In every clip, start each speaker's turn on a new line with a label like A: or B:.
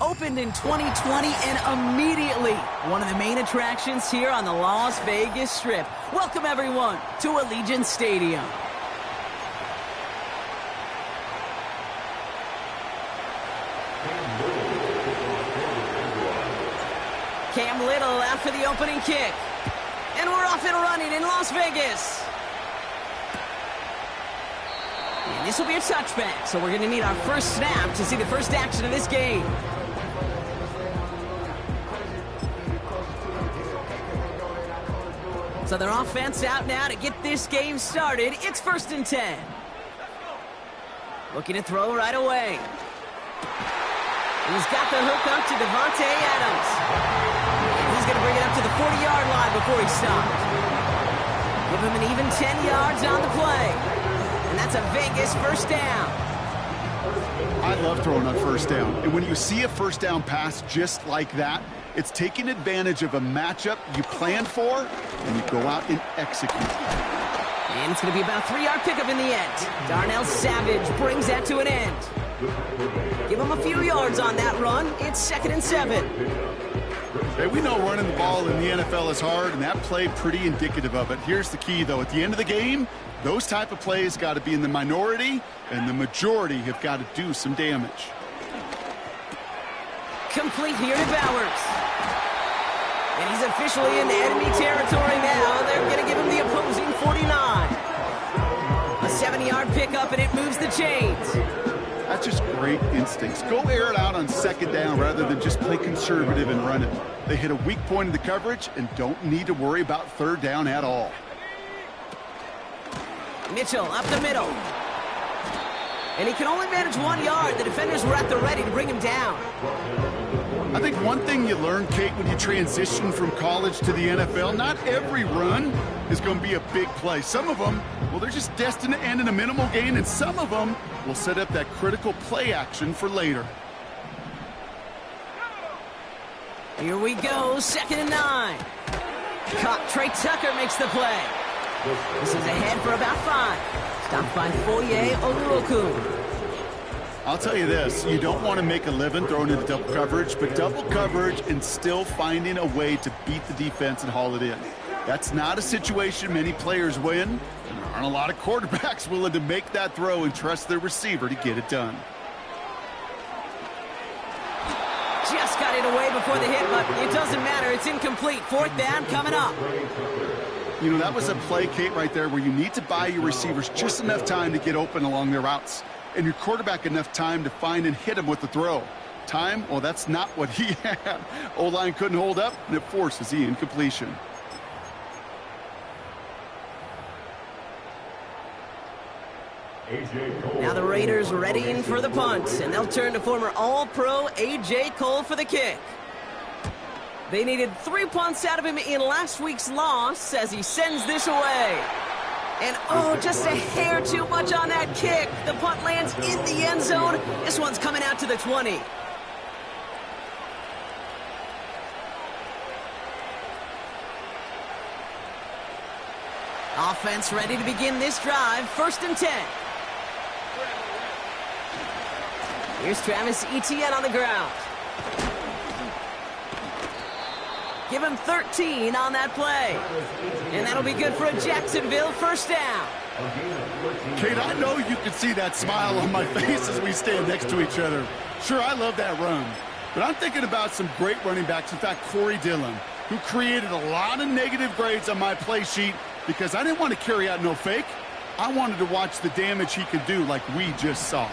A: Opened in 2020 and immediately one of the main attractions here on the Las Vegas Strip. Welcome everyone to Allegiant Stadium. Cam Little after the opening kick. And we're off and running in Las Vegas. And this will be a touchback, so we're going to need our first snap to see the first action of this game. So their offense out now to get this game started. It's 1st and 10. Looking to throw right away. He's got the hook up to Devontae Adams. And he's going to bring it up to the 40-yard line before he stopped. Give him an even 10 yards on the play. And that's a Vegas first down.
B: I love throwing on first down. And when you see a first down pass just like that, it's taking advantage of a matchup you planned for, and you go out and execute.
A: And it's going to be about a 3-yard pickup in the end. Darnell Savage brings that to an end. Give him a few yards on that run. It's 2nd and 7.
B: Hey, we know running the ball in the NFL is hard, and that play pretty indicative of it. Here's the key, though. At the end of the game, those type of plays got to be in the minority, and the majority have got to do some damage.
A: Complete here to Bowers. And he's officially in enemy territory now. They're going to give him the opposing 49. A 70-yard pickup, and it moves the chains.
B: That's just great instincts. Go air it out on 2nd down rather than just play conservative and run it. They hit a weak point in the coverage and don't need to worry about 3rd down at all.
A: Mitchell up the middle. And he can only manage 1 yard. The defenders were at the ready to bring him down.
B: I think one thing you learn, Kate, when you transition from college to the NFL, not every run is going to be a big play. Some of them, well, they're just destined to end in a minimal gain, and some of them will set up that critical play action for later.
A: Here we go, 2nd and 9. Trey Tucker makes the play. This is ahead for about 5. Stopped by Foye Oluokun.
B: I'll tell you this, you don't want to make a living throwing into double coverage, but double coverage and still finding a way to beat the defense and haul it in. That's not a situation many players win, and there aren't a lot of quarterbacks willing to make that throw and trust their receiver to get it done.
A: Just got it away before the hit, but it doesn't matter. It's incomplete. 4th down coming up.
B: You know, that was a play, Kate, right there where you need to buy your receivers just enough time to get open along their routes, and your quarterback enough time to find and hit him with the throw. Time, well, that's not what he had. O-line couldn't hold up, and it forces the incompletion.
A: Now the Raiders readying for the punt, and they'll turn to former All-Pro A.J. Cole for the kick. They needed 3 punts out of him in last week's loss as he sends this away. And, oh, just a hair too much on that kick. The punt lands in the end zone. This one's coming out to the 20. Offense ready to begin this drive. 1st and 10. Here's Travis Etienne on the ground. Give him 13 on that play. And that'll be good for a Jacksonville first down.
B: Kate, I know you can see that smile on my face as we stand next to each other. Sure, I love that run. But I'm thinking about some great running backs. In fact, Corey Dillon, who created a lot of negative grades on my play sheet because I didn't want to carry out no fake. I wanted to watch the damage he could do like we just saw.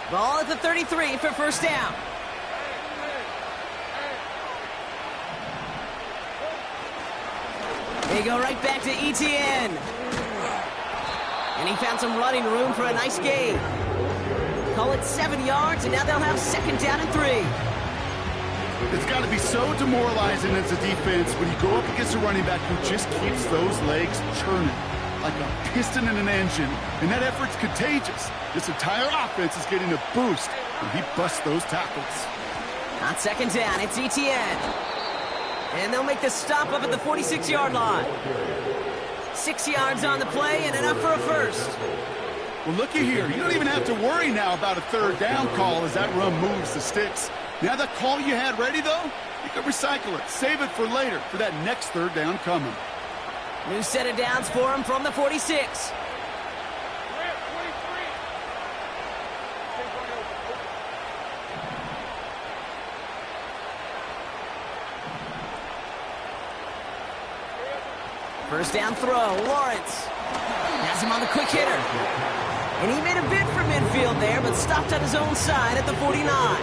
A: Ball at the 33 for first down. They go right back to Etienne. And he found some running room for a nice gain. Call it 7 yards, and now they'll have 2nd down and 3.
B: It's got to be so demoralizing as a defense when you go up against a running back who just keeps those legs churning like a piston in an engine, and that effort's contagious. This entire offense is getting a boost when he busts those tackles.
A: On second down, it's Etienne. And they'll make the stop up at the 46-yard line. 6 yards on the play and enough for a first.
B: Well, looky here. You don't even have to worry now about a third down call as that run moves the sticks. Now that call you had ready, though, you can recycle it. Save it for later for that next third down coming.
A: New set of downs for him from the 46. First down throw, Lawrence. Has him on the quick hitter. And he made a bid for midfield there, but stopped on his own side at the 49.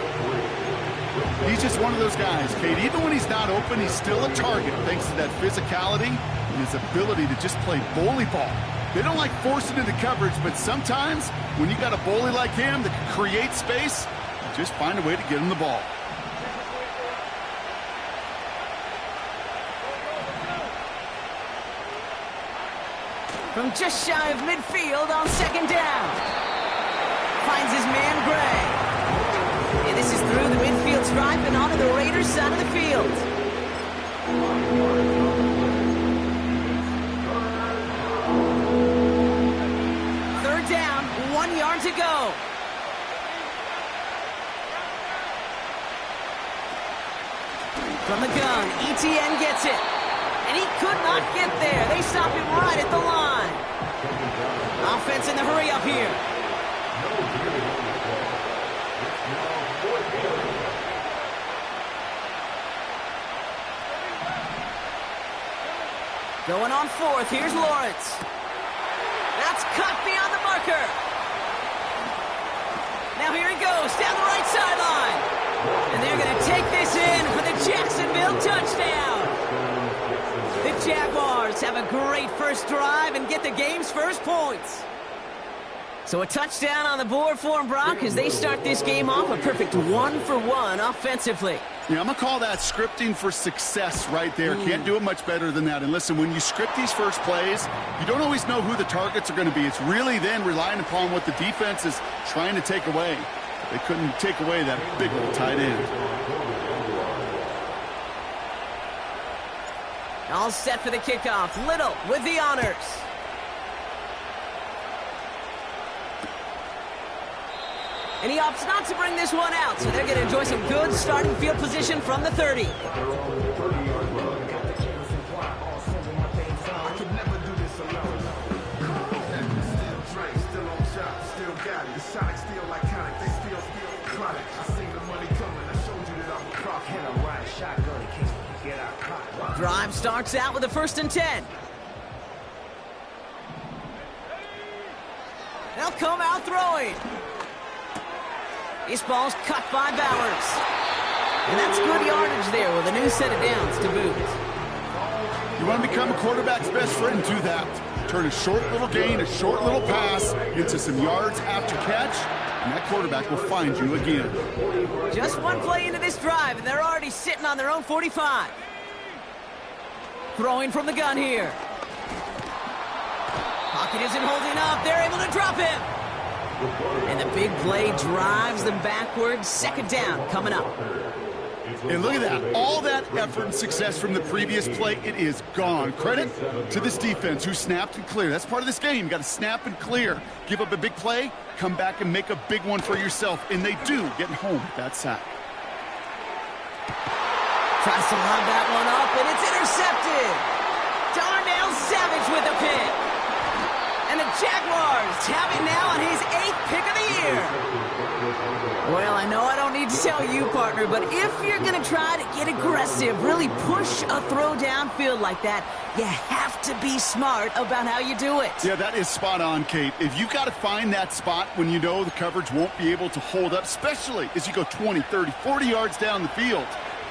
B: He's just one of those guys, Kate. Even when he's not open, he's still a target thanks to that physicality and his ability to just play bully ball. They don't like forcing into coverage, but sometimes when you got a bully like him that can create space, you just find a way to get him the ball.
A: From just shy of midfield on second down. Finds his man Gray. And this is through the midfield stripe and onto the Raiders' side of the field. Third down, 1 yard to go. From the gun, Etienne gets it. And he could not get there. They stop him right at the line. Offense in the hurry up here. Going on fourth, here's Lawrence. That's cut beyond the marker. Now here he goes, down the right sideline. And they're going to take this in for the Jacksonville touchdown. The Jaguars have a great first drive and get the game's first points. So a touchdown on the board for them, Brock, as they start this game off a perfect 1-for-1 offensively.
B: Yeah, I'm going to call that scripting for success right there. Can't do it much better than that. And listen, when you script these first plays, you don't always know who the targets are going to be. It's really then relying upon what the defense is trying to take away. They couldn't take away that big old tight end.
A: All set for the kickoff. Little with the honors. And he opts not to bring this one out, so they're going to enjoy some good starting field position from the 30. Drive starts out with a 1st and 10. They'll come out throwing. This ball's cut by Bowers. And that's good yardage there with a new set of downs to boot.
B: You want to become a quarterback's best friend, do that. Turn a short little gain, a short little pass into some yards after catch, and that quarterback will find you again.
A: Just one play into this drive, and they're already sitting on their own 45. Throwing from the gun here. Pocket isn't holding up. They're able to drop him. And the big play drives them backwards. Second down coming up.
B: And look at that. All that effort and success from the previous play, it is gone. Credit to this defense who snapped and cleared. That's part of this game. You got to snap and clear. Give up a big play, come back and make a big one for yourself. And they do, getting home with that sack.
A: Tries to lob that one up, and it's intercepted. Darnell Savage with the pick. And the Jaguars have it now on his 8th pick of the year. Well, I know I don't need to tell you, partner, but if you're going to try to get aggressive, really push a throw downfield like that, you have to be smart about how you do it.
B: Yeah, that is spot on, Kate. If you've got to find that spot when you know the coverage won't be able to hold up, especially as you go 20, 30, 40 yards down the field.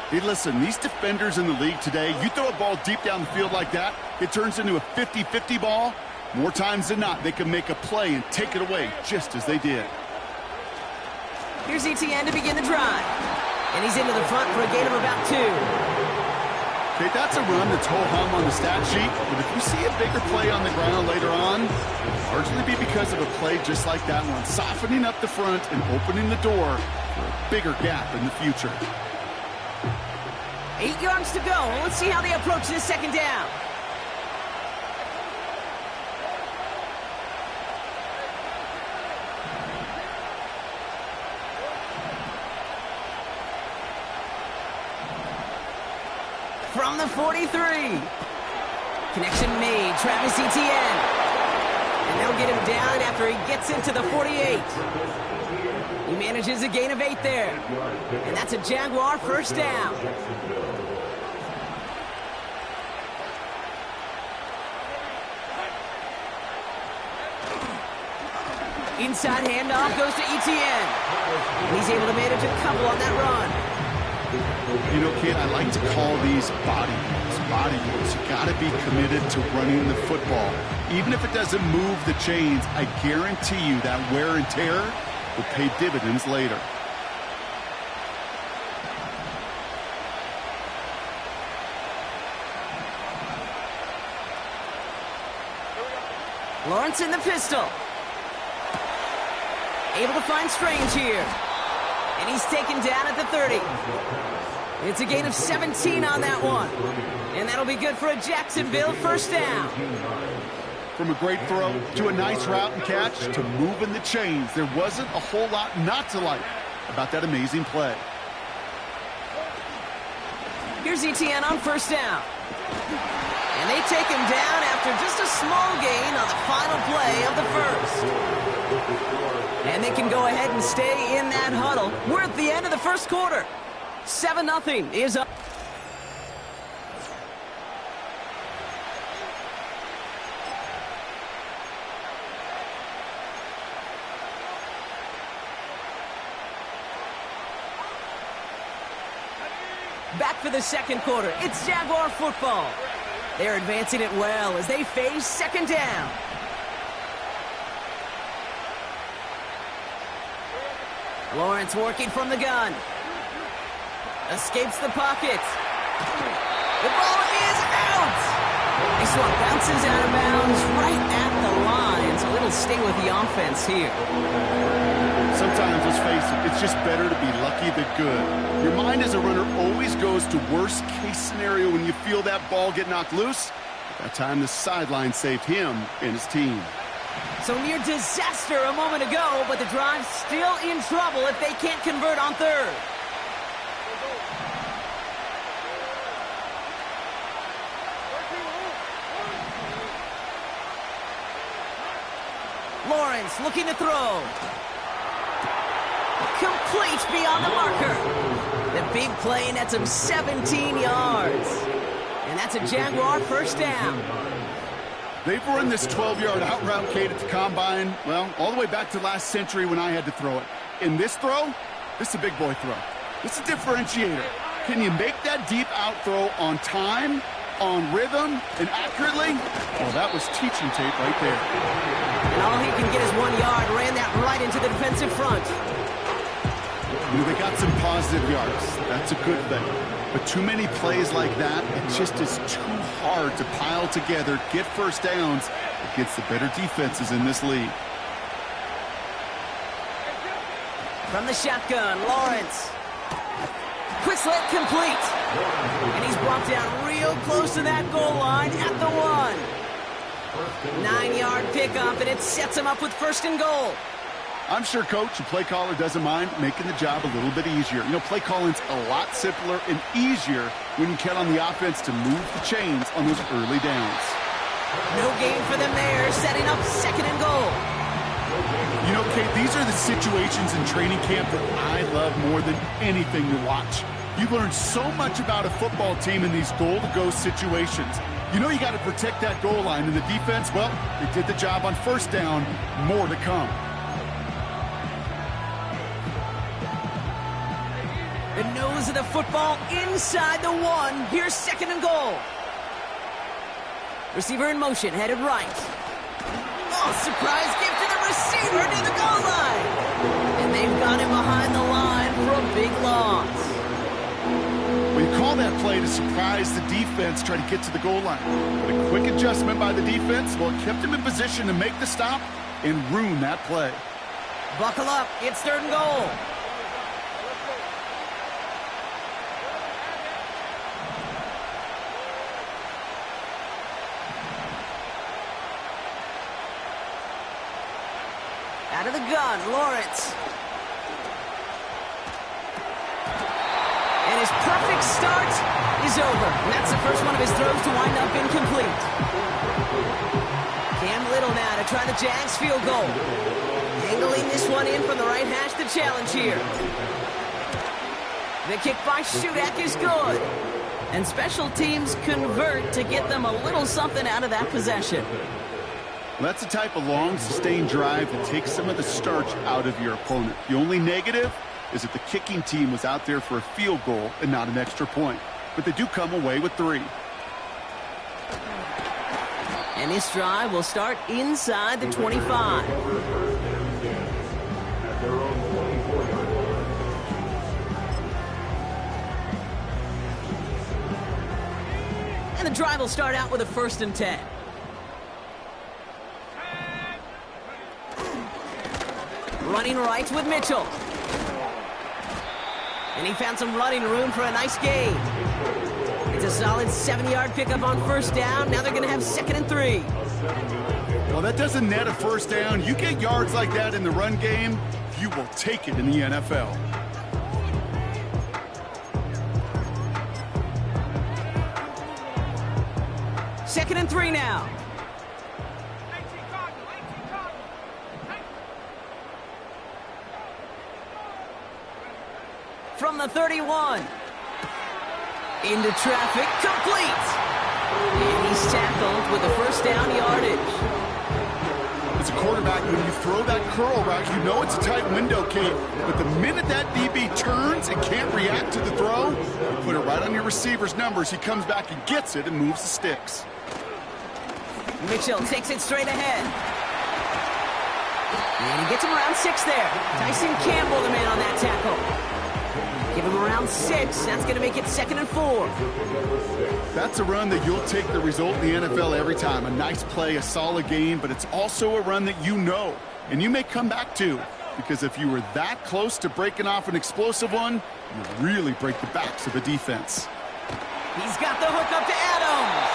B: Hey, listen, these defenders in the league today, you throw a ball deep down the field like that, it turns into a 50-50 ball. More times than not, they can make a play and take it away just as they did.
A: Here's Etienne to begin the drive. And he's into the front for a gain of about 2.
B: Okay, that's a run that's ho-hum on the stat sheet, but if you see a bigger play on the ground later on, it'll largely be because of a play just like that one, softening up the front and opening the door for a bigger gap in the future.
A: 8 yards to go. Let's see how they approach this second down. From the 43. Connection made. Travis Etienne. And they'll get him down after he gets into the 48. He manages a gain of 8 there. And that's a Jaguar first down. Inside handoff goes to Etienne. He's able to manage a couple on that run.
B: You know, kid, I like to call these body moves. Body moves. You got to be committed to running the football. Even if it doesn't move the chains, I guarantee you that wear and tear will pay dividends later.
A: Lawrence in the pistol. Able to find Strange here. And he's taken down at the 30. It's a gain of 17 on that one. And that'll be good for a Jacksonville first down.
B: From a great throw to a nice route and catch to moving the chains, there wasn't a whole lot not to like about that amazing play.
A: Here's Etienne on first down. And they take him down after just a small gain on the final play of the first. And they can go ahead and stay in that huddle. We're at the end of the first quarter. 7-0 is up. Back for the second quarter. It's Jaguar football. They're advancing it well as they face second down. Lawrence working from the gun. Escapes the pocket. The ball is out. This one bounces out of bounds right at the line, so it'll stay with the offense here.
B: Sometimes, let's face it, it's just better to be lucky than good. Your mind as a runner always goes to worst case scenario when you feel that ball get knocked loose. That time the sideline saved him and his team.
A: So near disaster a moment ago, but the drive's still in trouble if they can't convert on third. Lawrence looking to throw. Complete beyond the marker. The big play nets him 17 yards. And that's a Jaguar first down.
B: They've run this 12-yard out route, Kate, at the combine, well, all the way back to last century when I had to throw it. In this throw, this is a big boy throw. It's a differentiator. Can you make that deep out throw on time, on rhythm, and accurately? Well, that was teaching tape right there.
A: And all he can get is 1 yard. Ran that right into the defensive front.
B: You know, they got some positive yards. That's a good thing. But too many plays like that, it just is too hard to pile together, get first downs against the better defenses in this league.
A: From the shotgun, Lawrence. Quick slant complete. And he's brought down real close to that goal line at the 1. 9-yard pickup, and it sets him up with first and goal.
B: I'm sure coach and play caller doesn't mind making the job a little bit easier. You know, play calling's a lot simpler and easier when you count on the offense to move the chains on those early downs.
A: No gain for them there, setting up second and goal.
B: You know, Kate, these are the situations in training camp that I love more than anything to watch. You learn so much about a football team in these goal-to-go situations. You know you got to protect that goal line, and the defense, well, they did the job on first down. More to come.
A: The nose of the football inside the 1. Here's second and goal. Receiver in motion, headed right. Oh, surprise gift to the receiver near the goal line. And they've got him behind the line for a big loss.
B: that play to surprise the defense, try to get to the goal line. But a quick adjustment by the defense, well, it kept him in position to make the stop and ruin that play.
A: Buckle up. It's 3rd and goal. Out of the gun, Lawrence. And his perfect start is over. And that's the first one of his throws to wind up incomplete. Cam Little now to try the Jags field goal. Angling this one in from the right hash to challenge here. The kick by Shudak is good. And special teams convert to get them a little something out of that possession.
B: Well, that's the type of long, sustained drive that takes some of the starch out of your opponent. The only negative is that the kicking team was out there for a field goal and not an extra point. But they do come away with 3.
A: And this drive will start inside the 25. And the drive will start out with a 1st and 10. Running right with Mitchell. And he found some running room for a nice gain. It's a solid 7-yard pickup on 1st down. Now they're going to have 2nd and 3.
B: Well, that doesn't net a 1st down. You get yards like that in the run game, you will take it in the NFL.
A: Second and 3 now. From the 31. Into traffic, complete. And he's tackled with a 1st down yardage.
B: As a quarterback, when you throw that curl route, you know it's a tight window, Kate. But the minute that DB turns and can't react to the throw, you put it right on your receiver's numbers. He comes back and gets it and moves the sticks.
A: Mitchell takes it straight ahead. And he gets him around 6 there. Tyson Campbell, the man on that tackle. Give him around 6. That's going to make it 2nd and 4.
B: That's a run that you'll take the result in the NFL every time. A nice play, a solid game, but it's also a run that you know, and you may come back to, because if you were that close to breaking off an explosive one, you really break the backs of a defense.
A: He's got the hook up to Adams.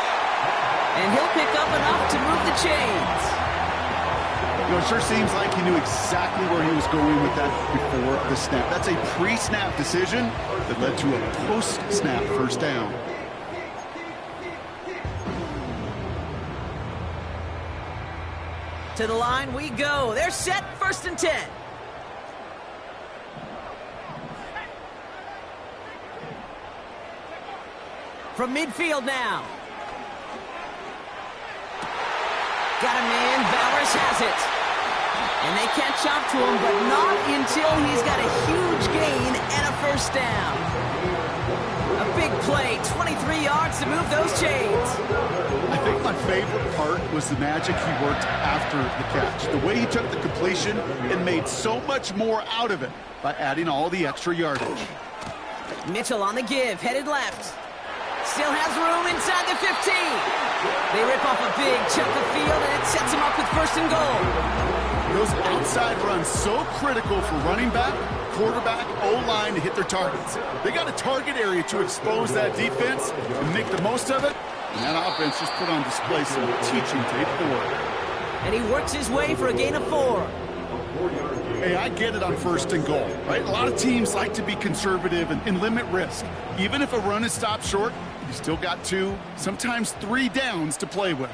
A: And he'll pick up enough to move the chains.
B: You know, it sure seems like he knew exactly where he was going with that before the snap. That's a pre-snap decision that led to a post-snap 1st down.
A: To the line we go. They're set, 1st and 10. From midfield now. Got a man, Bowers has it. And they catch up to him, but not until he's got a huge gain and a 1st down. A big play, 23 yards to move those chains.
B: I think my favorite part was the magic he worked after the catch. The way he took the completion and made so much more out of it by adding all the extra yardage.
A: Mitchell on the give, headed left. Still has room inside the 15. They rip off a big chunk of field, and it sets him up with 1st and goal.
B: Those outside runs so critical for running back, quarterback, O-line to hit their targets. They got a target area to expose that defense and make the most of it. And that offense just put on display some teaching tape for it.
A: And he works his way for a gain of 4.
B: Hey, I get it on 1st and goal, right? A lot of teams like to be conservative and limit risk. Even if a run is stopped short, you still got 2, sometimes 3 downs to play with.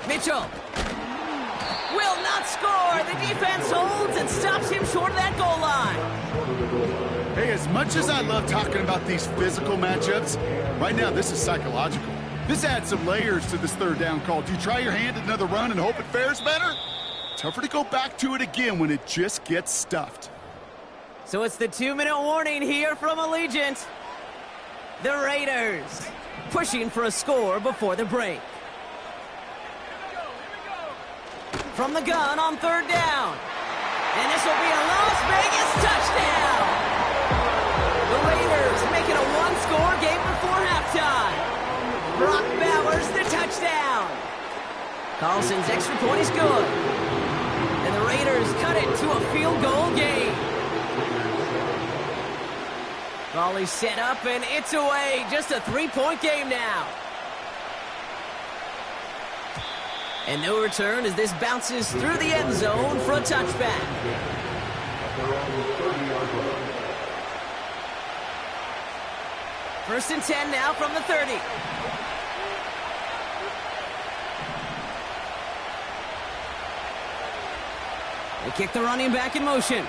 A: Mitchell will not score. The defense holds and stops him short of that goal line.
B: Hey, as much as I love talking about these physical matchups, right now this is psychological. This adds some layers to this 3rd down call. Do you try your hand at another run and hope it fares better? Tougher to go back to it again when it just gets stuffed.
A: So it's the 2-minute warning here from Allegiant. The Raiders pushing for a score before the break. From the gun on 3rd down. And this will be a Las Vegas touchdown. The Raiders Brock Bowers, the touchdown. Carlson's extra point is good. And the Raiders cut it to a field goal game. Volley set up, and it's away. Just a 3-point game now. And no return as this bounces through the end zone for a touchback. First and 10 now from the 30. They kick the running back in motion.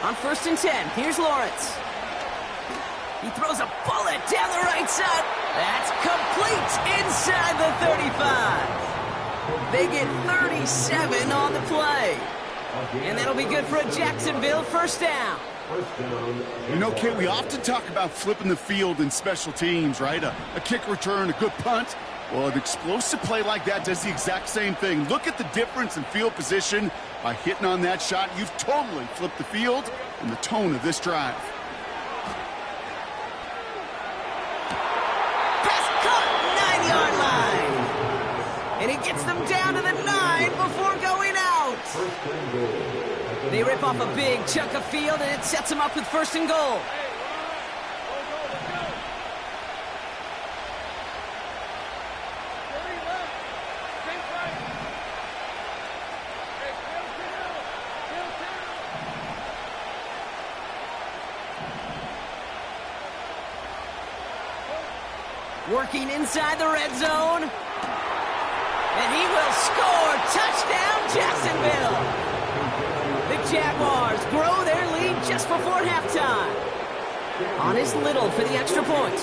A: On first and 10, here's Lawrence. He throws a bullet down the right side. That's complete inside the 35. They get 37 on the play. And that'll be good for a Jacksonville first down.
B: You know, Kate, we often talk about flipping the field in special teams, right? A kick return, a good punt. Well, an explosive play like that does the exact same thing. Look at the difference in field position. By hitting on that shot, you've totally flipped the field and the tone of this drive.
A: Pass caught, 9-yard line. And he gets them down to the 9 before going out. They rip off a big chunk of field, and it sets them up with first and goal. Working inside the red zone. And he will score. Touchdown, Jacksonville. The Jaguars grow their lead just before halftime. On is Little for the extra point.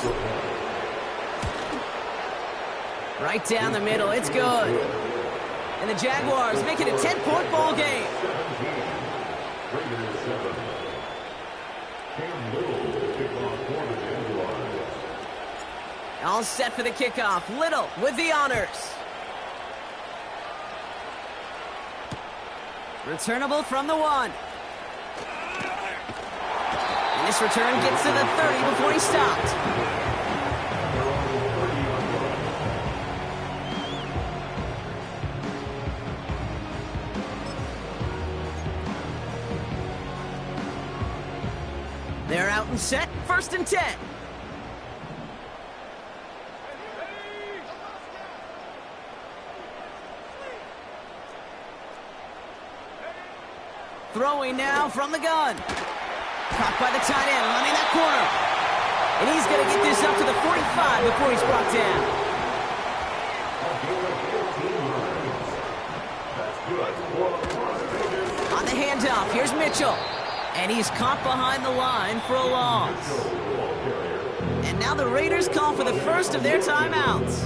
A: Right down the middle. It's good. And the Jaguars make it a 10-point ball game. All set for the kickoff. Little with the honors. Returnable from the 1. And this return gets to the 30 before he stopped. They're out and set. First and 10. Throwing now from the gun. Caught by the tight end, running that corner. And he's going to get this up to the 45 before he's brought down. On the handoff, here's Mitchell. And he's caught behind the line for a loss. And now the Raiders call for the first of their timeouts,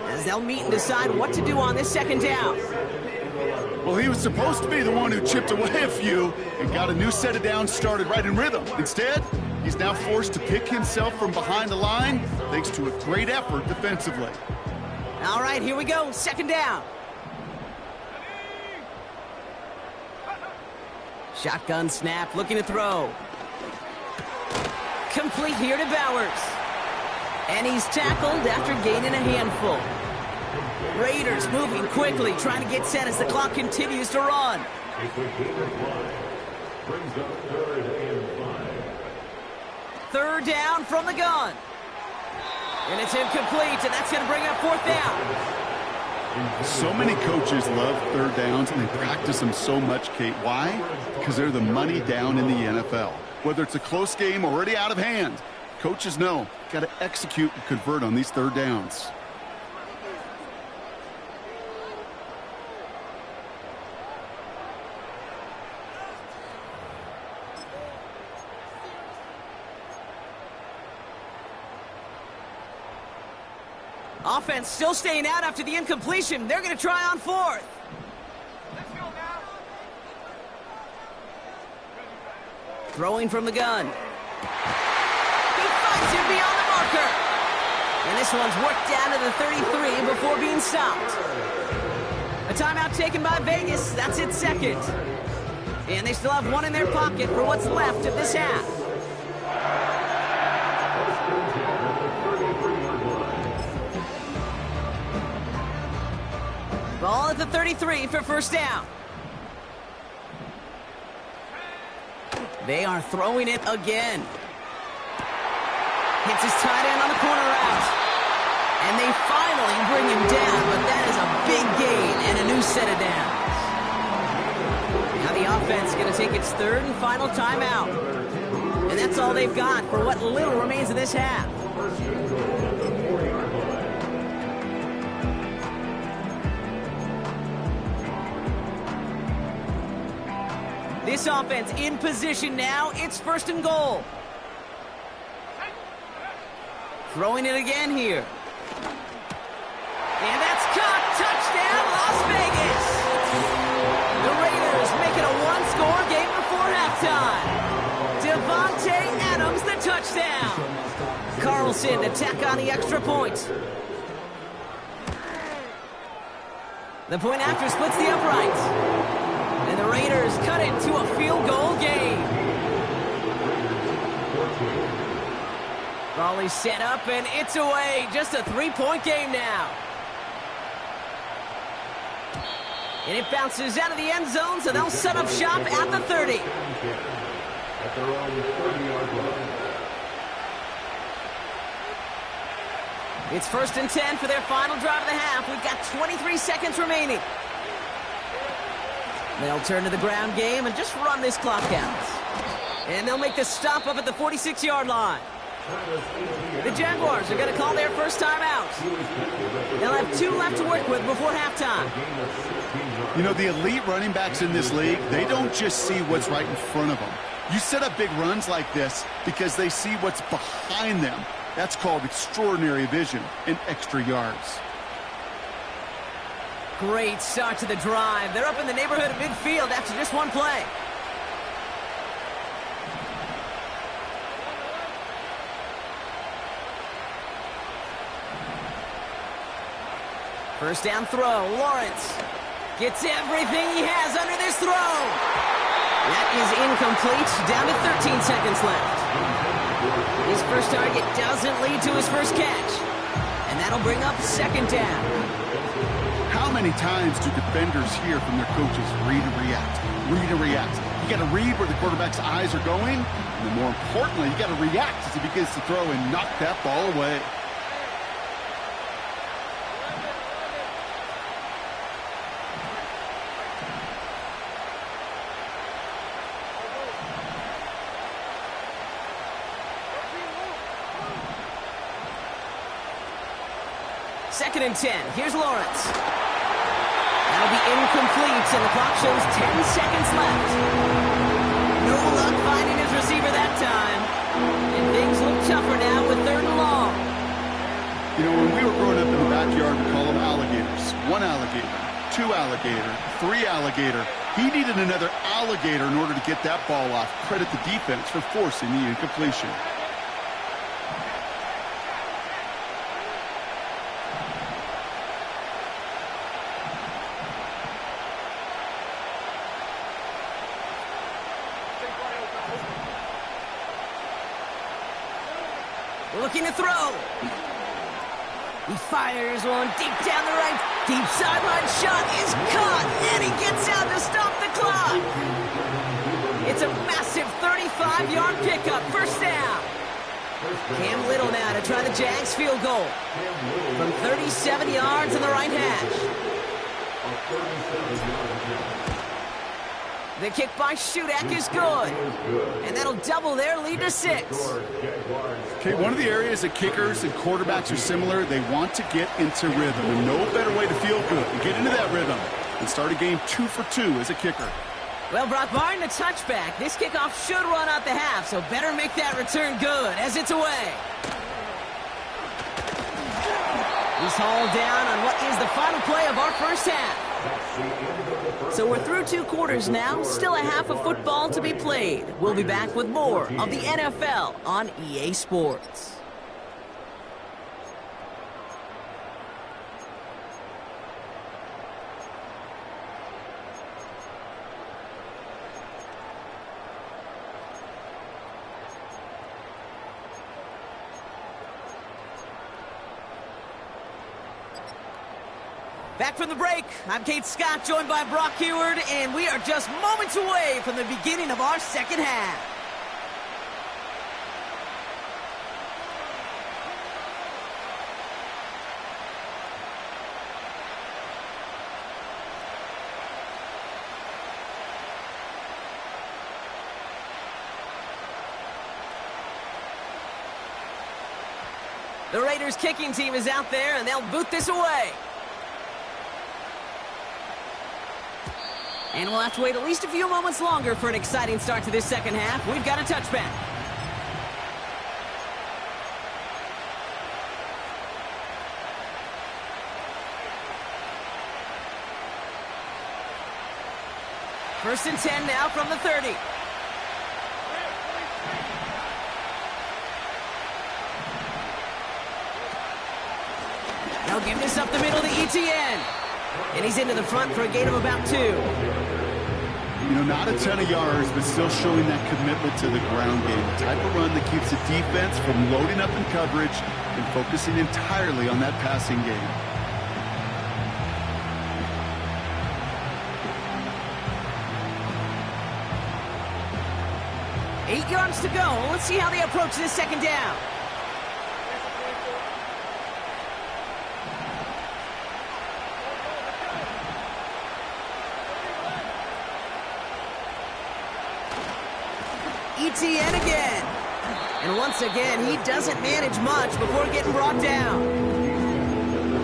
A: as they'll meet and decide what to do on this second down.
B: Well, he was supposed to be the one who chipped away a few and got a new set of downs started right in rhythm. Instead, he's now forced to pick himself from behind the line thanks to a great effort defensively.
A: All right, here we go. Second down. Shotgun snap, looking to throw. Complete here to Bowers. And he's tackled after gaining a handful. Raiders moving quickly, trying to get set as the clock continues to run. Third down from the gun. And it's incomplete, and that's going to bring up fourth down.
B: So many coaches love third downs, and they practice them so much, Kate. Why? Because they're the money down in the NFL. Whether it's a close game or already out of hand, coaches know, got to execute and convert on these third downs.
A: Offense still staying out after the incompletion. They're going to try on fourth.
C: Let's go now.
A: Throwing from the gun. He finds him beyond the marker. And this one's worked down to the 33 before being stopped. A timeout taken by Vegas. That's its second. And they still have one in their pocket for what's left of this half. Ball at the 33 for first down. They are throwing it again. Hits his tight end on the corner route. And they finally bring him down, but that is a big gain and a new set of downs. Now the offense is going to take its third and final timeout. And that's all they've got for what little remains of this half. This offense in position now. It's first and goal. Throwing it again here. And that's caught. Touchdown, Las Vegas. The Raiders make it a one-score game before halftime. Devontae Adams, the touchdown. Carlson to tack on the extra point. The point after splits the uprights. And the Raiders cut it to a field goal game. Ball is set up, and it's away. Just a three-point game now. And it bounces out of the end zone, so they'll set up shop at the 30. It's first and 10 for their final drive of the half. We've got 23 seconds remaining. They'll turn to the ground game and just run this clock out. And they'll make the stop up at the 46-yard line. The Jaguars are going to call their first time out. They'll have 2 left to work with before halftime.
B: You know, the elite running backs in this league, they don't just see what's right in front of them. You set up big runs like this because they see what's behind them. That's called extraordinary vision and extra yards.
A: Great start to the drive. They're up in the neighborhood of midfield after just one play. First down throw. Lawrence gets everything he has under this throw. That is incomplete. Down to 13 seconds left. His first target doesn't lead to his first catch. And that'll bring up second down.
B: How many times do defenders hear from their coaches, read and react, read and react? You got to read where the quarterback's eyes are going, and then more importantly, you got to react as he begins to throw and knock that ball away.
A: Second and 10. Here's Lawrence. That'll be incomplete, and the clock shows 10 seconds left. No luck finding his receiver that time. And things look tougher now with third and long.
B: You know, when we were growing up in the backyard, we call them alligators. 1 alligator, 2 alligator, 3 alligator. He needed another alligator in order to get that ball off. Credit the defense for forcing the incompletion.
A: Looking to throw. He fires one deep down the right. Deep sideline shot is caught, and he gets out to stop the clock. It's a massive 35-yard pickup. First down. Cam Little now to try the Jags field goal. From 37 yards on the right hash. The kick by Shudak is good. And that'll double their lead to 6.
B: Okay, one of the areas that kickers and quarterbacks are similar, they want to get into rhythm. And no better way to feel good and get into that rhythm than start a game 2 for 2 as a kicker.
A: Well, Brock, barring the touchback, this kickoff should run out the half, so better make that return good as it's away. He's hauled down on what is the final play of our first half. So we're through 2 quarters now, still a half of football to be played. We'll be back with more of the NFL on EA Sports. Back from the break, I'm Kate Scott, joined by Brock Heward, and we are just moments away from the beginning of our second half. The Raiders kicking team is out there, and they'll boot this away. And we'll have to wait at least a few moments longer for an exciting start to this second half. We've got a touchback. First and 10 now from the 30. They'll give this up the middle to ETN. And he's into the front for a gain of about 2.
B: You know, not a ton of yards, but still showing that commitment to the ground game. The type of run that keeps the defense from loading up in coverage and focusing entirely on that passing game.
A: Eight yards to go. Let's see how they approach this second down. ETN again. And once again, he doesn't manage much before getting brought down.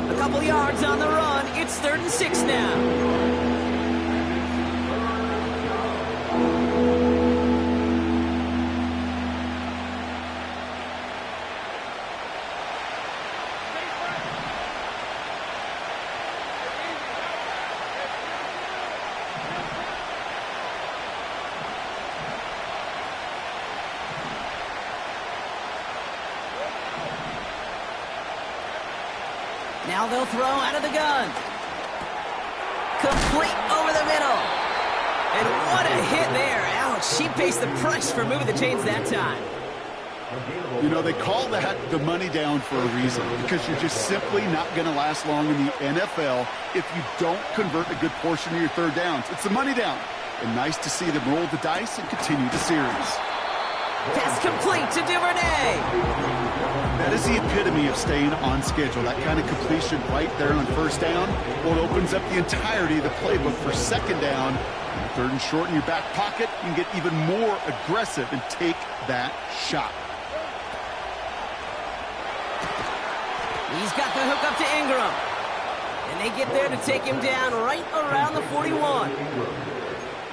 A: A couple yards on the run. It's 3rd and 6 now. Now they'll throw out of the gun. Complete over the middle. And what a hit there. Ouch, she faced the price for moving the chains that time.
B: You know, they call that the money down for a reason, because you're just simply not going to last long in the NFL if you don't convert a good portion of your third downs. It's the money down. And nice to see them roll the dice and continue the series.
A: Pass complete to Duvernay.
B: That is the epitome of staying on schedule. That kind of completion right there on first down. Well, it opens up the entirety of the playbook for second down. Third and short in your back pocket, you can get even more aggressive and take that shot.
A: He's got the hook up to Ingram. And they get there to take him down right around the 41.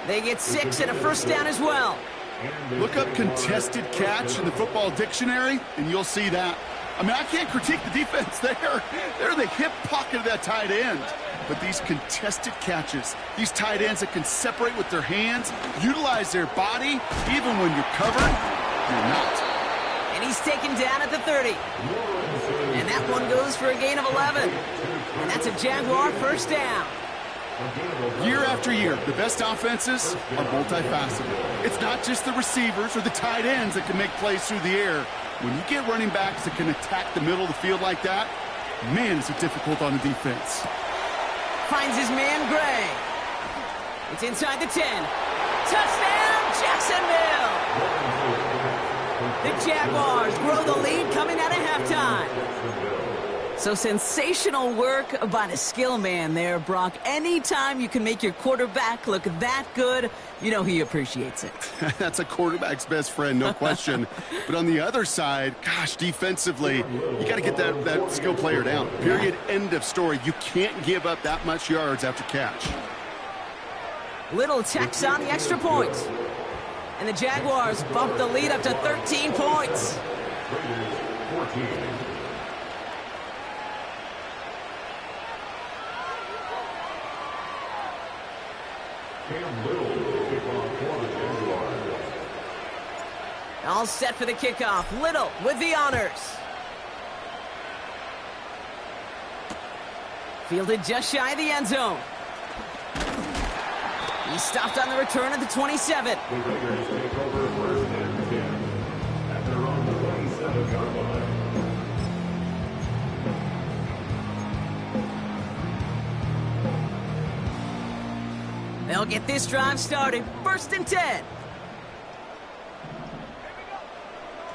A: They get 6 and a first down as well.
B: Look up contested catch in the football dictionary, and you'll see that. I mean, I can't critique the defense there. They're the hip pocket of that tight end. But these contested catches, these tight ends that can separate with their hands, utilize their body, even when you're covered, you're not.
A: And he's taken down at the 30. And that one goes for a gain of 11. And that's a Jaguar first down.
B: Year after year, the best offenses are multifaceted. It's not just the receivers or the tight ends that can make plays through the air. When you get running backs that can attack the middle of the field like that, man, is it difficult on the defense.
A: Finds his man, Gray. It's inside the 10. Touchdown, Jacksonville! The Jaguars grow the lead coming out of halftime. So sensational work by the skill man there, Brock. Anytime you can make your quarterback look that good, you know he appreciates it.
B: That's a quarterback's best friend, no question. But on the other side, gosh, defensively, you got to get that skill player down. Period, end of story. You can't give up that much yards after catch.
A: Little checks on the extra point. And the Jaguars bump the lead up to 13 points. All set for the kickoff. Little with the honors. Fielded just shy of the end zone. He stopped on the return at the 27. They'll get this drive started. 1st and 10.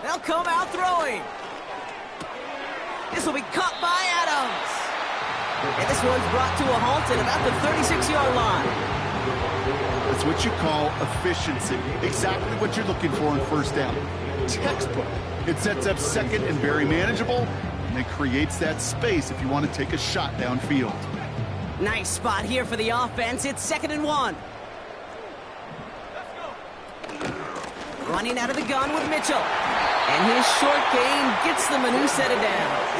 A: They'll come out throwing. This will be caught by Adams. And this one's brought to a halt at about the 36-yard line.
B: That's what you call efficiency. Exactly what you're looking for in 1st down. Textbook. It sets up 2nd and very manageable, and it creates that space if you want to take a shot downfield.
A: Nice spot here for the offense. It's 2nd and 1. Running out of the gun with Mitchell. And his short gain gets them a new set of downs.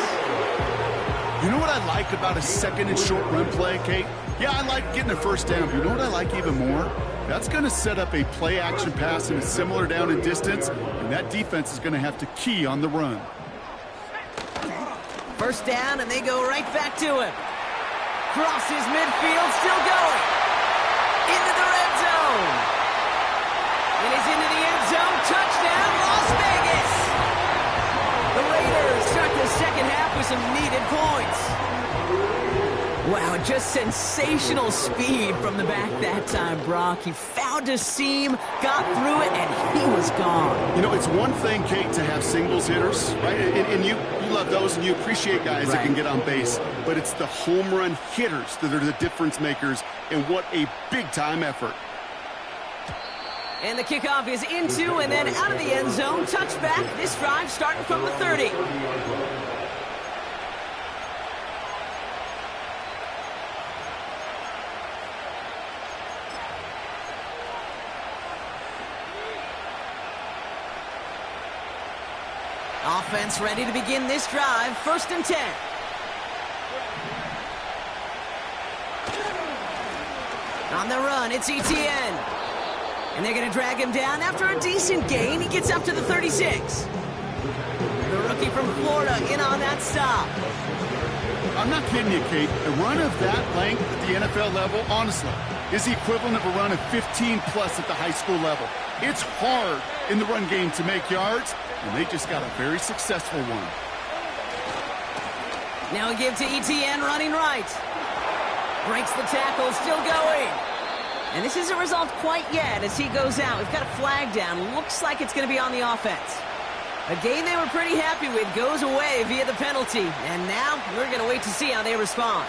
B: You know what I like about a 2nd and short run play, Kate? Yeah, I like getting a 1st down, but you know what I like even more? That's going to set up a play-action pass in a similar down and distance, and that defense is going to have to key on the run.
A: 1st down, and they go right back to him. Crosses midfield, still going. Into the red zone. And he's into the end zone. Touchdown, Las Vegas. The Raiders start the 2nd half with some needed points. Wow, just sensational speed from the back that time, Brock. He found a seam, got through it, and he was gone.
B: You know, it's one thing, Kate, to have singles hitters, right? And you love those, and you appreciate guys that can get on base. But it's the home run hitters that are the difference makers, and what a big-time effort.
A: And the kickoff is into and then out of the end zone. Touchback. This drive starting from the 30. Offense ready to begin this drive. 1st and 10. On the run, it's ETN. And they're going to drag him down after a decent gain. He gets up to the 36. The rookie from Florida in on that stop.
B: I'm not kidding you, Kate. A run of that length at the NFL level, honestly, is the equivalent of a run of 15-plus at the high school level. It's hard in the run game to make yards, and they just got a very successful one.
A: Now a give to ETN running right. Breaks the tackle, still going. And this isn't resolved quite yet as he goes out. We've got a flag down. Looks like it's going to be on the offense. A game they were pretty happy with goes away via the penalty. And now we're going to wait to see how they respond.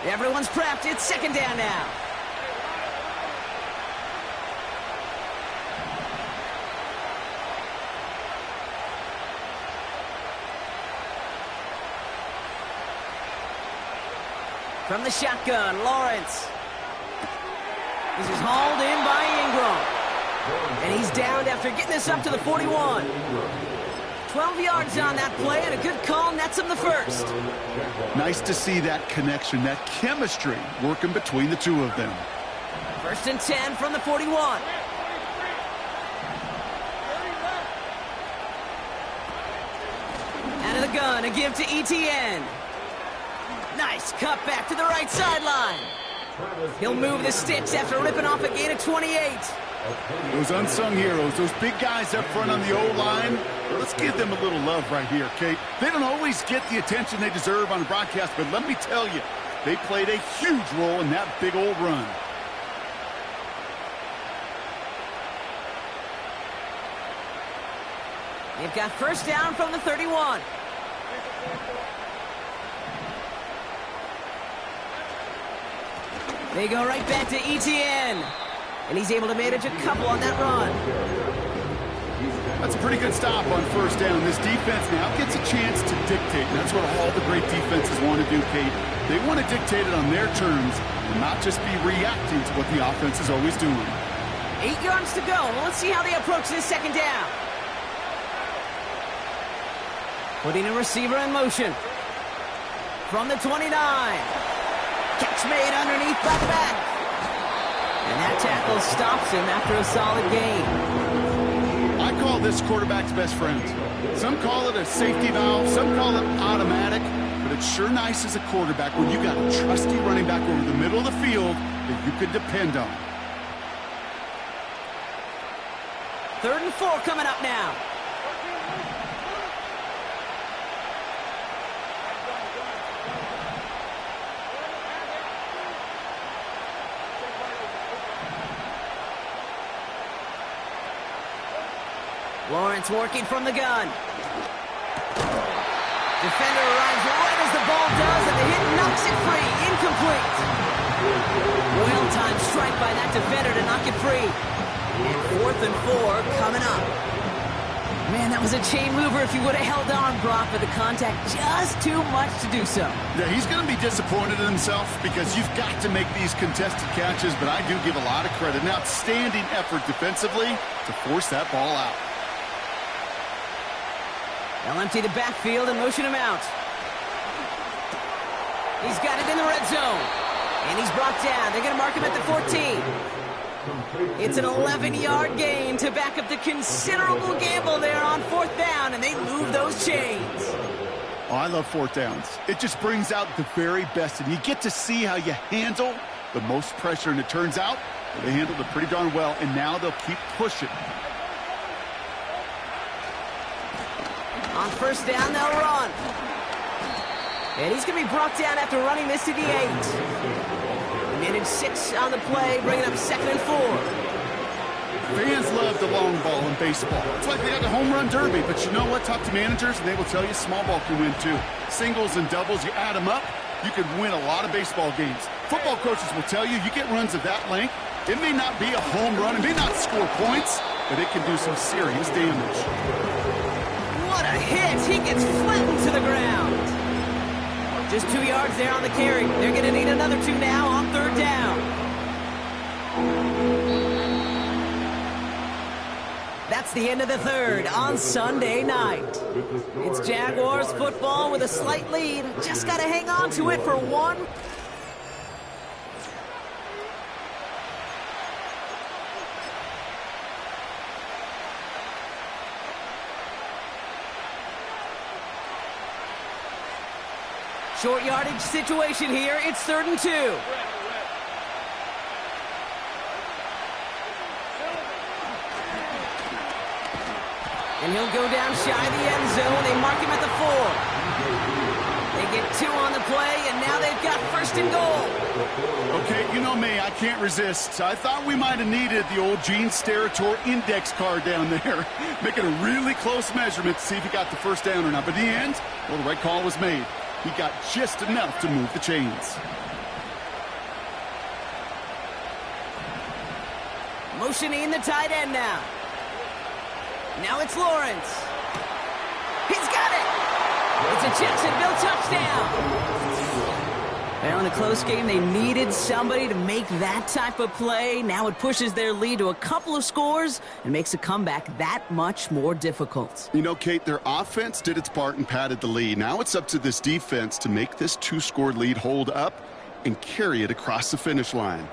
A: Everyone's prepped. It's 2nd down now. From the shotgun, Lawrence. This is hauled in by Ingram. And he's downed after getting this up to the 41. 12 yards on that play, and a good call nets him the 1st.
B: Nice to see that connection, that chemistry working between the two of them.
A: 1st and 10 from the 41. Out of the gun, a give to ETN. Nice cut back to the right sideline. He'll move the sticks after ripping off a gain of 28.
B: Those unsung heroes, those big guys up front on the O-line, let's give them a little love right here, Kate. They don't always get the attention they deserve on the broadcast, but let me tell you, they played a huge role in that big old run.
A: They've got 1st down from the 31. They go right back to ETN. And he's able to manage a couple on that run.
B: That's a pretty good stop on 1st down. This defense now gets a chance to dictate. And that's what all the great defenses want to do, Kate. They want to dictate it on their terms and not just be reacting to what the offense is always doing.
A: 8 yards to go. Well, let's see how they approach this 2nd down. Putting a receiver in motion. From the 29. Catch made underneath by the back. And that tackle stops him after a solid gain.
B: I call this quarterback's best friend. Some call it a safety valve, some call it automatic, but it's sure nice as a quarterback when you got a trusty running back over the middle of the field that you could depend on.
A: 3rd and 4 coming up now. Lawrence working from the gun. Defender arrives right as the ball does, and the hit knocks it free. Incomplete. Well-timed strike by that defender to knock it free. And 4th and 4 coming up. Man, that was a chain mover if he would have held on, Brock, but the contact just too much to do so.
B: Yeah, he's going to be disappointed in himself because you've got to make these contested catches, but I do give a lot of credit. An outstanding effort defensively to force that ball out.
A: They'll empty the backfield and motion him out. He's got it in the red zone. And he's brought down. They're going to mark him at the 14. It's an 11-yard gain to back up the considerable gamble there on 4th down, and they move those chains.
B: Oh, I love 4th downs. It just brings out the very best, and you get to see how you handle the most pressure, and it turns out they handled it pretty darn well, and now they'll keep pushing.
A: On 1st down, they'll run. And he's going to be brought down after running this to the 8. Minute 6 on the play, bringing up 2nd and 4.
B: Fans love the long ball in baseball. It's like they got the home run derby, but you know what? Talk to managers, and they will tell you small ball can win too. Singles and doubles, you add them up, you can win a lot of baseball games. Football coaches will tell you, you get runs of that length, it may not be a home run, it may not score points, but it can do some serious damage.
A: What a hit! He gets flattened to the ground. Just 2 yards there on the carry. They're going to need another 2 now on 3rd down. That's the end of the 3rd on Sunday night. It's Jaguars football with a slight lead. Just got to hang on to it for one. Short yardage situation here. It's 3rd and 2. And he'll go down shy of the end zone. They mark him at the 4. They get 2 on the play, and now they've got 1st and goal.
B: Okay, you know me, I can't resist. I thought we might have needed the old Gene Steratore index card down there, making a really close measurement to see if he got the 1st down or not. But in the end, well, the right call was made. He got just enough to move the chains.
A: Motioning the tight end now. Now it's Lawrence. He's got it! It's a Jacksonville touchdown! Well, in a close game, they needed somebody to make that type of play. Now it pushes their lead to a couple of scores and makes a comeback that much more difficult.
B: You know, Kate, their offense did its part and padded the lead. Now it's up to this defense to make this 2-score lead hold up and carry it across the finish line.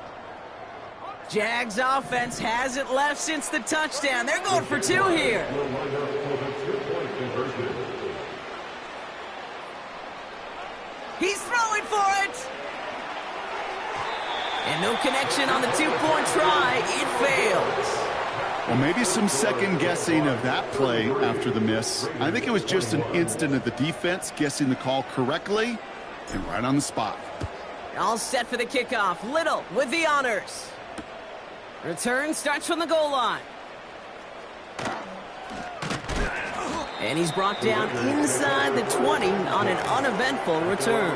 A: Jags offense hasn't left since the touchdown. They're going for 2 here. He's throwing for it. And no connection on the 2-point try. It fails.
B: Well, maybe some second guessing of that play after the miss. I think it was just an instant of the defense guessing the call correctly and right on the spot.
A: All set for the kickoff. Little with the honors. Return starts from the goal line. And he's brought down inside the 20 on an uneventful return.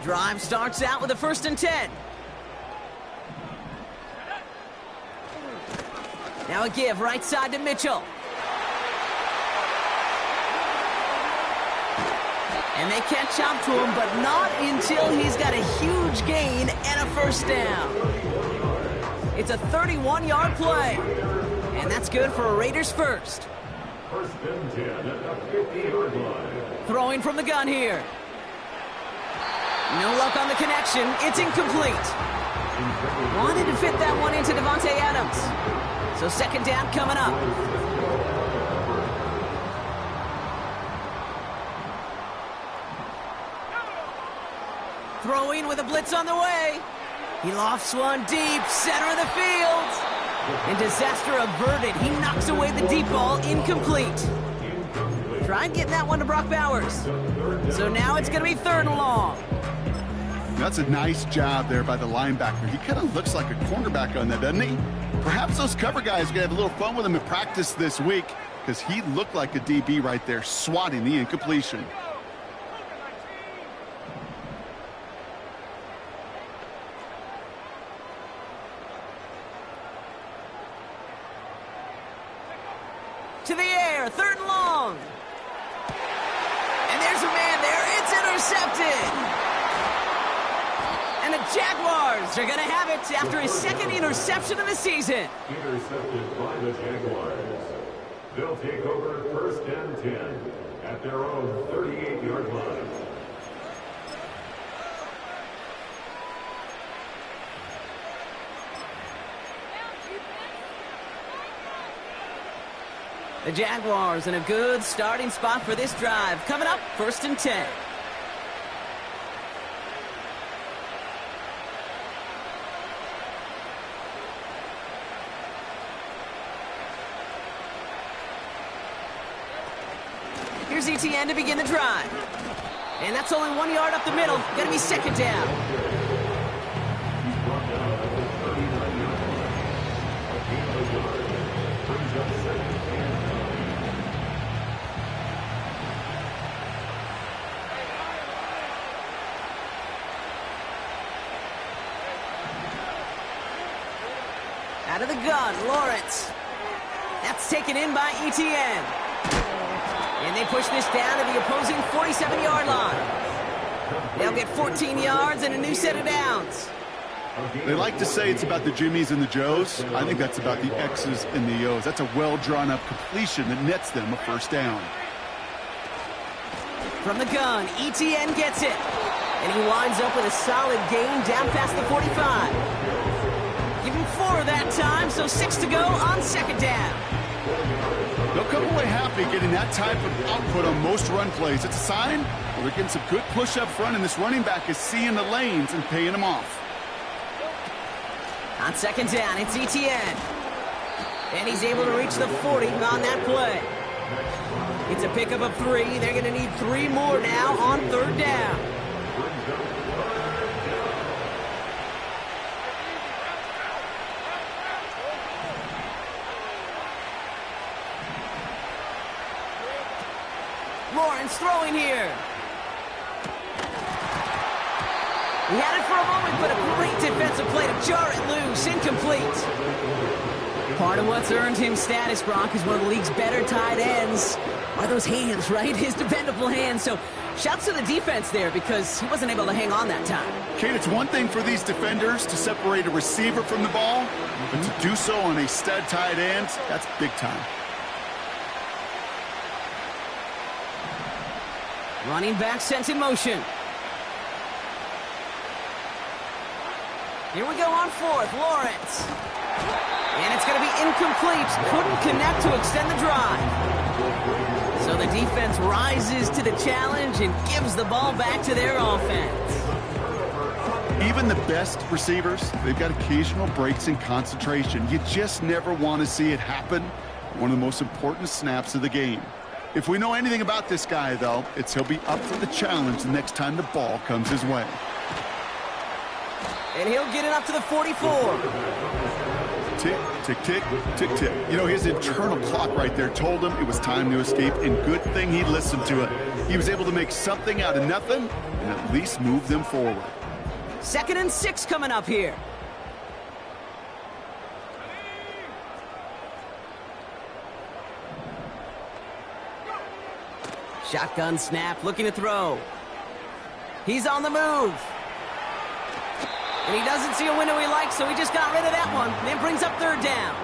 A: Drive starts out with a 1st and 10. Now a give right side to Mitchell. And they catch up to him, but not until he's got a huge gain and a 1st down. It's a 31-yard play. And that's good for a Raiders 1st.
D: 1st and 10 at the 50-yard line.
A: Throwing from the gun here. No luck on the connection. It's incomplete. Wanted to fit that one into Devontae Adams. So 2nd down coming up. Throwing with a blitz on the way. He lofts one deep, center of the field. And disaster averted. He knocks away the deep ball, incomplete. Tried getting that one to Brock Bowers. So now it's going to be 3rd and long.
B: That's a nice job there by the linebacker. He kind of looks like a cornerback on that, doesn't he? Perhaps those cover guys are going to have a little fun with him in practice this week because he looked like a DB right there, swatting the incompletion.
A: To the air, 3rd and long. And there's a man there. It's intercepted. And the Jaguars are going to have it after his 2nd interception of the season.
D: Intercepted by the Jaguars. They'll take over 1st and 10 at their own 38-yard line.
A: The Jaguars in a good starting spot for this drive. Coming up, 1st and 10. Here's ETN to begin the drive. And that's only 1 yard up the middle. Going to be 2nd down. Out of the gun, Lawrence. That's taken in by ETN. And they push this down to the opposing 47-yard line. They'll get 14 yards and a new set of downs.
B: They like to say it's about the Jimmies and the Joes. I think that's about the X's and the O's. That's a well-drawn-up completion that nets them a 1st down.
A: From the gun, ETN gets it. And he winds up with a solid gain down past the 45. Give him 4 that time, so 6 to go on 2nd down.
B: They'll come away happy getting that type of output on most run plays. It's a sign they're getting some good push up front, and this running back is seeing the lanes and paying them off.
A: On 2nd down, it's ETN. And he's able to reach the 40 on that play. It's a pickup of 3. They're going to need 3 more now on 3rd down. Lawrence throwing here. He had it for a moment, but a great defensive play to jar it loose. Incomplete. Part of what's earned him status, Brock, is one of the league's better tight ends. Are those hands, right? His dependable hands. So shouts to the defense there because he wasn't able to hang on that time.
B: Kate, it's one thing for these defenders to separate a receiver from the ball, but to do so on a stud tight end, that's big time.
A: Running back sent in motion. Here we go on 4th, Lawrence. And it's going to be incomplete. Couldn't connect to extend the drive. So the defense rises to the challenge and gives the ball back to their offense.
B: Even the best receivers, they've got occasional breaks in concentration. You just never want to see it happen. One of the most important snaps of the game. If we know anything about this guy, though, it's he'll be up for the challenge the next time the ball comes his way.
A: And he'll get it up to the 44.
B: Tick, tick, tick, tick, tick. You know, his internal clock right there told him it was time to escape, and good thing he listened to it. He was able to make something out of nothing and at least move them forward.
A: 2nd and 6 coming up here. Shotgun snap, looking to throw. He's on the move. And he doesn't see a window he likes, so he just got rid of that one. Then brings up 3rd down.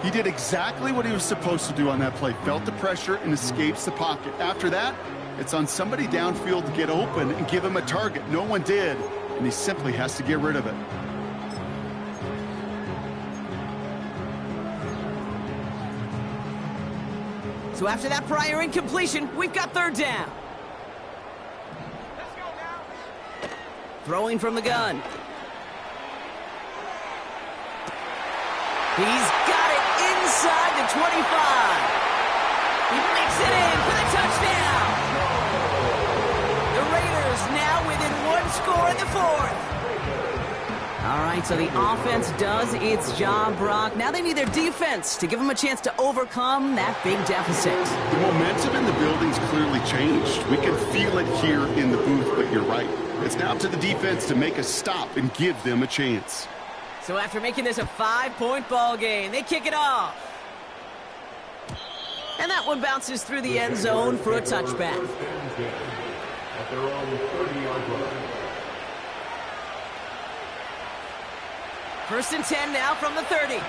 B: He did exactly what he was supposed to do on that play. Felt the pressure and escapes the pocket. After that, it's on somebody downfield to get open and give him a target. No one did, and he simply has to get rid of it.
A: So after that prior incompletion, we've got 3rd down.
C: Let's go now.
A: Throwing from the gun. He's got it inside the 25. He makes it in for the touchdown. The Raiders now within one score in the fourth. All right, so the offense does its job, Brock. Now they need their defense to give them a chance to overcome that big deficit.
B: The momentum in the building's clearly changed. We can feel it here in the booth, but you're right. It's now up to the defense to make a stop and give them a chance.
A: So after making this a 5-point ball game, they kick it off. And that one bounces through the end zone for a touchback.
D: At their own 30-yard line.
A: First and 10 now from the 30.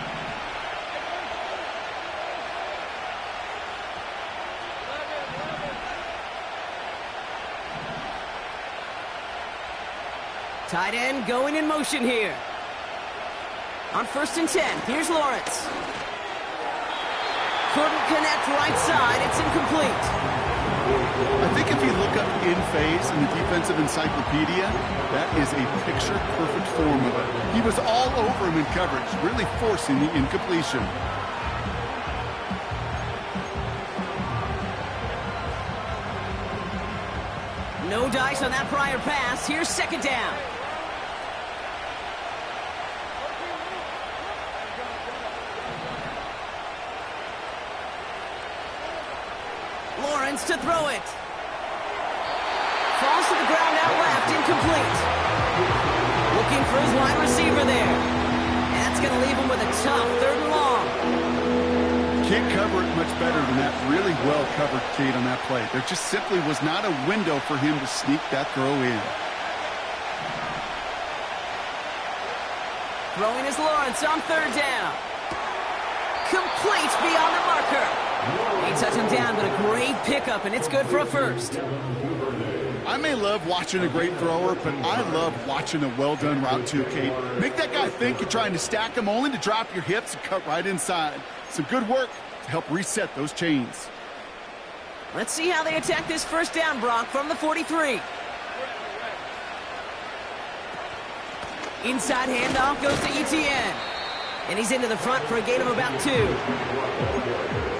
A: Tight end going in motion here. On first and 10, here's Lawrence. Couldn't connect right side, it's incomplete.
B: I think if you look up in phase in the defensive encyclopedia, that is a picture-perfect form of it. He was all over him in coverage, really forcing the incompletion.
A: No dice on that prior pass. Here's second down. Lawrence to throw it. Falls to the ground out left, incomplete. Looking for his wide receiver there. And that's going to leave him with a tough third and long.
B: Can't cover it much better than that. Really well covered, Kate, on that play. There just simply was not a window for him to sneak that throw in.
A: Throwing is Lawrence on third down. Complete beyond the marker. They touch him down, but a great pickup, and it's good for a first.
B: I may love watching a great thrower, but I love watching a well-done route too, Kate. Make that guy think you're trying to stack him only to drop your hips and cut right inside. Some good work to help reset those chains.
A: Let's see how they attack this first down, Brock, from the 43. Inside handoff goes to ETN. And he's into the front for a gain of about 2.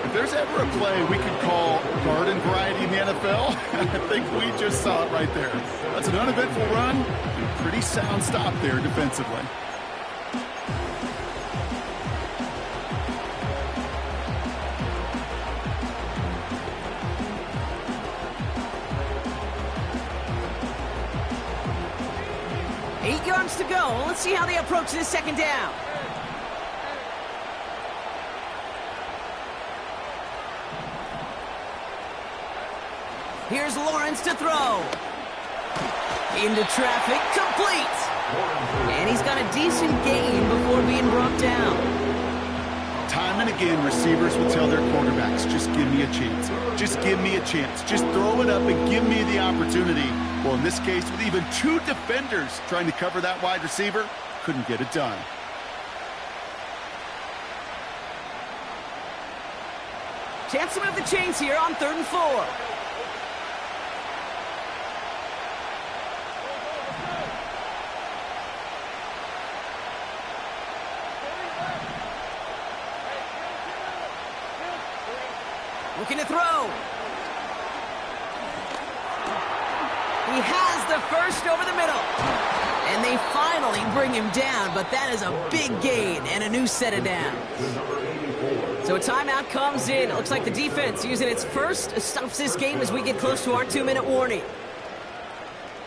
B: If there's ever a play we could call garden variety in the NFL, I think we just saw it right there. That's an uneventful run and a pretty sound stop there defensively.
A: Eight yards to go. Let's see how they approach this second down. Here's Lawrence to throw. Into traffic, complete. And he's got a decent gain before being brought down.
B: Time and again, receivers will tell their quarterbacks, just give me a chance. Just give me a chance. Just throw it up and give me the opportunity. Well, in this case, with even 2 defenders trying to cover that wide receiver, couldn't get it done.
A: Chance to move the chains here on 3rd and 4. Looking to throw. He has the first over the middle. And they finally bring him down, but that is a big gain and a new set of downs. So a timeout comes in. It looks like the defense using its first stops this game as we get close to our 2-minute warning.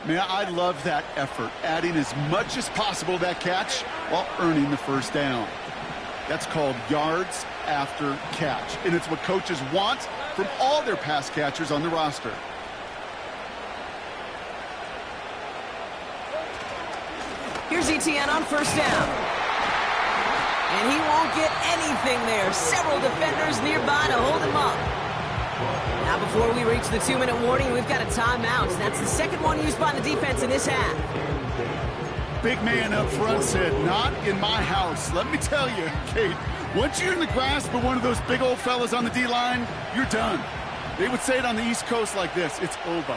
B: Man, I love that effort, adding as much as possible to that catch while earning the first down. That's called yards after catch, and it's what coaches want from all their pass catchers on the roster.
A: Here's ETN on first down. And he won't get anything there. Several defenders nearby to hold him up. Now before we reach the 2-minute warning, we've got a timeout. That's the second one used by the defense in this half.
B: Big man up front said, not in my house. Let me tell you, Kate, once you're in the grasp of one of those big old fellas on the D-line, you're done. They would say it on the East Coast like this, it's over.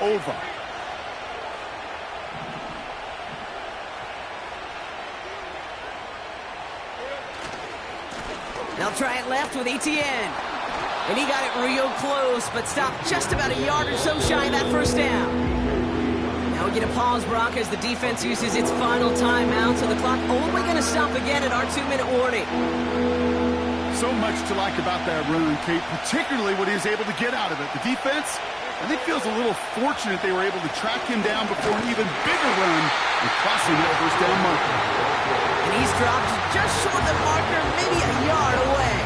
B: Over.
A: They'll try it left with Etienne. And he got it real close, but stopped just about a yard or so shy of that first down. Now we get a pause, Brock, as the defense uses its final timeout, so the clock only going to stop again at our 2-minute warning.
B: So much to like about that run, Kate, particularly what he was able to get out of it. The defense, I think, feels a little fortunate they were able to track him down before an even bigger run and crossing that first down marker.
A: And he's dropped just short of the marker, maybe a yard away.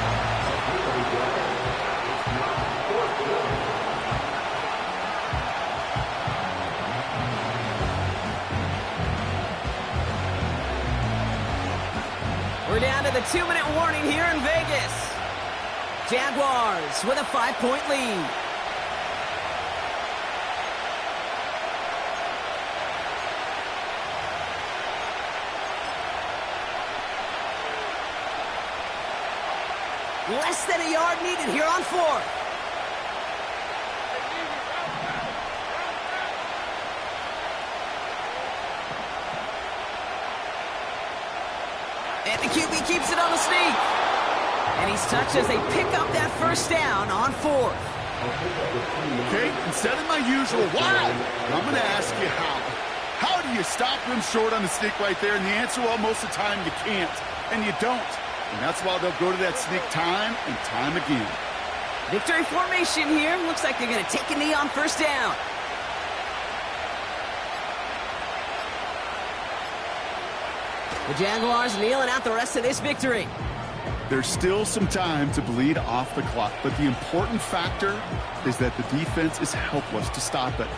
A: We're down to the 2-minute warning here in Vegas. Jaguars with a 5-point lead. Less than a yard needed here on 4th. And the QB keeps it on the sneak. And he's touched as they pick up that first down on 4th.
B: Okay, instead of my usual wow, I'm going to ask you how. How do you stop them short on the sneak right there? And the answer, well, most of the time you can't. And you don't. And that's why they'll go to that sneak time and time again.
A: Victory formation here. Looks like they're going to take a knee on first down. The Jaguars kneeling out the rest of this victory.
B: There's still some time to bleed off the clock, but the important factor is that the defense is helpless to stop it.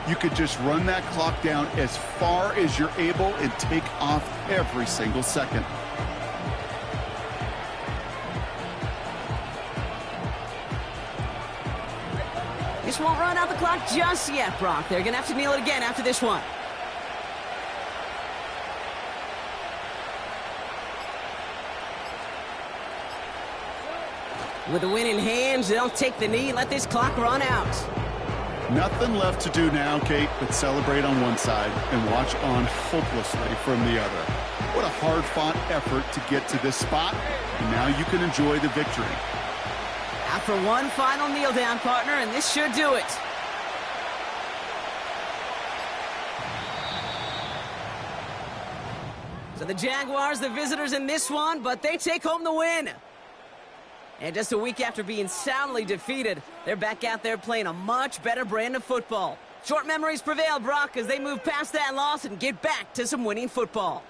B: You could just run that clock down as far as you're able and take off every single second.
A: This won't run out the clock just yet, Brock. They're going to have to kneel it again after this one. With the win in hands, they'll take the knee and let this clock run out.
B: Nothing left to do now, Kate, but celebrate on one side and watch on hopelessly from the other. What a hard-fought effort to get to this spot, and now you can enjoy the victory.
A: After one final kneel down, partner, and this should do it. So the Jaguars, the visitors in this one, but they take home the win. And just a week after being soundly defeated, they're back out there playing a much better brand of football. Short memories prevail, Brock, as they move past that loss and get back to some winning football.